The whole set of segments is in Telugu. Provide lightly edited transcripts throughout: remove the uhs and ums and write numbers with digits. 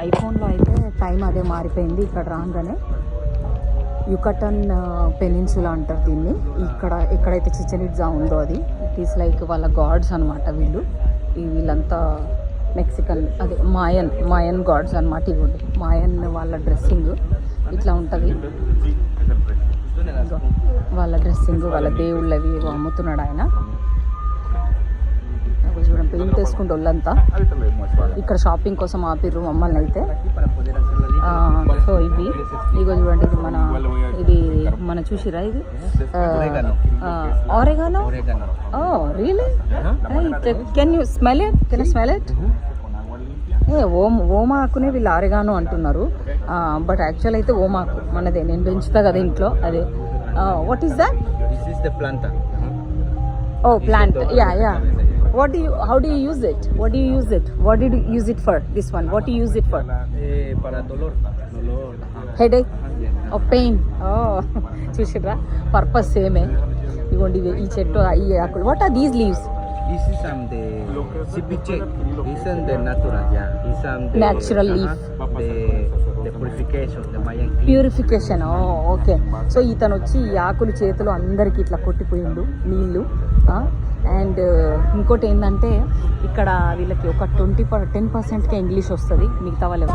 ఐఫోన్లో అయితే టైం అదే మారిపోయింది. ఇక్కడ రాగానే యుకటన్ పెనిన్సులా అంటారు దీన్ని. ఎక్కడైతే చిచెన్ ఇట్జా ఉందో అది ఇట్ ఈస్ లైక్ వాళ్ళ గాడ్స్ అనమాట. వీళ్ళంతా మెక్సికన్ అదే మాయన్ గాడ్స్ అనమాట. ఇవ్వండి మాయన్ వాళ్ళ డ్రెస్సింగ్ ఇట్లా ఉంటుంది. వాళ్ళ డ్రెస్సింగ్ వాళ్ళ దేవుళ్ళవి అమ్ముతున్నాడు ఆయన. చూడండి పెయింట్ వేసుకుంటే వాళ్ళంతా ఇక్కడ షాపింగ్ కోసం ఆపిర్రు మమ్మల్ని అయితే. సో ఇగో చూడండి ఇది మన చూసిరా ఇది oregano. Oh really? Can you smell it? ఓమాకునే వీళ్ళు ఆరెగానో అంటున్నారు. బట్ యాక్చువల్ అయితే ఓమాకు మనదే, నేను పెంచుతా కదా ఇంట్లో అదే. What is that? Oh plant. Yeah how do you use it? What did you use it for? This one, what do you use it for? Para dolor. Headache or pain? చూసిరా పర్పస్ సేమే. ఇవ్వండి ఈ చెట్టు ఈ ఆకులు. What are these leaves? This is the ceviche. This is the natural, yeah. This is the natural leaf. The purification, the Mayan purification. Okay. So ఇతను వచ్చి ఈ ఆకులు చేతులు అందరికి ఇట్లా కొట్టిపోయిండు నీళ్ళు. అండ్ ఇంకోటి ఏంటంటే ఇక్కడ వీళ్ళకి ఒక 10%కే ఇంగ్లీష్ వస్తుంది, మిగతా వాళ్ళు.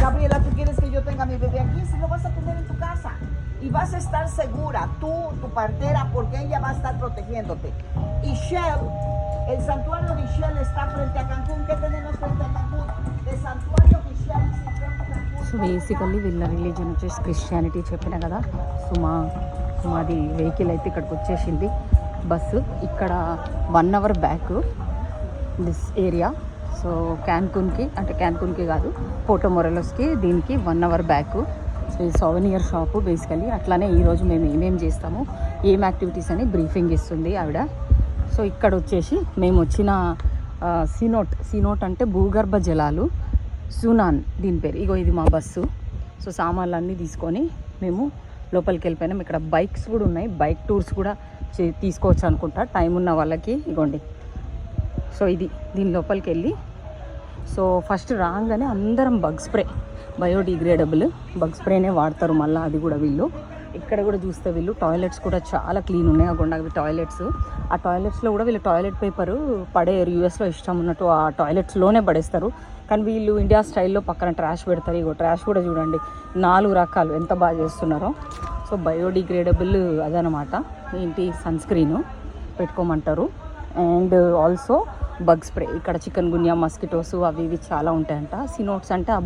Gabriela, ¿tú quieres que yo tenga mi bebé aquí? Si lo vas a tener en tu casa y vas a estar segura, tú, tu partera, porque ella va a estar protegiéndote. Y Shell, el santuario de Shell está frente a Cancún. ¿Qué tenemos frente a Cancún? El santuario de Shell se encuentra en Cancún. So basically వీళ్ళ రిలీజన్ వచ్చేసి క్రిస్టియానిటీ చెప్పిన కదా. సో మాది వెహికల్ అయితే ఇక్కడికి వచ్చేసింది బస్సు. ఇక్కడ 1 hour back this area. So క్యాన్కున్కి కాదు, పోర్టో మొరెలోస్కి దీనికి 1 hour బ్యాక్. సో ఇది సోవెనియర్ షాపు బేసికలీ. అట్లానే ఈరోజు మేము ఏమేమి చేస్తాము, ఏం యాక్టివిటీస్ అని బ్రీఫింగ్ ఇస్తుంది ఆవిడ. సో ఇక్కడ వచ్చేసి మేము వచ్చిన సీనోట్ అంటే భూగర్భ జలాలు, సునాన్ దీని పేరు. ఇగో ఇది మా బస్సు. సో సామాన్లన్నీ తీసుకొని మేము లోపలికి వెళ్ళిపోయినాం. ఇక్కడ బైక్స్ కూడా ఉన్నాయి, బైక్ టూర్స్ కూడా తీసుకోవచ్చు అనుకుంటా టైం ఉన్న వాళ్ళకి. ఇగోండి సో దీని లోపలికి వెళ్ళి సో ఫస్ట్ రాగానే అందరం బయోడిగ్రేడబుల్ బగ్ స్ప్రేనే వాడతారు. మళ్ళీ అది కూడా వీళ్ళు ఇక్కడ కూడా చూస్తే వీళ్ళు టాయిలెట్స్ కూడా చాలా క్లీన్ ఉన్నాయి. అవి టాయిలెట్స్. ఆ టాయిలెట్స్లో కూడా వీళ్ళు టాయిలెట్ పేపరు పడేయరు. యూఎస్లో ఇష్టం ఉన్నట్టు ఆ టాయిలెట్స్లోనే పడేస్తారు. కానీ వీళ్ళు ఇండియా స్టైల్లో పక్కన ట్రాష్ పెడతారు. ఇగో ట్రాష్ కూడా చూడండి 4 రకాలు ఎంత బాగా చేస్తున్నారో. సో బయోడిగ్రేడబుల్ అదనమాట. ఏంటి సన్ స్క్రీన్ పెట్టుకోమంటారు. And also bug spray. ఇక్కడ చికెన్ గున్యా, మస్కిటోస్ అవి ఇవి చాలా ఉంటాయంట. సీనోట్స్ అంటే ఆ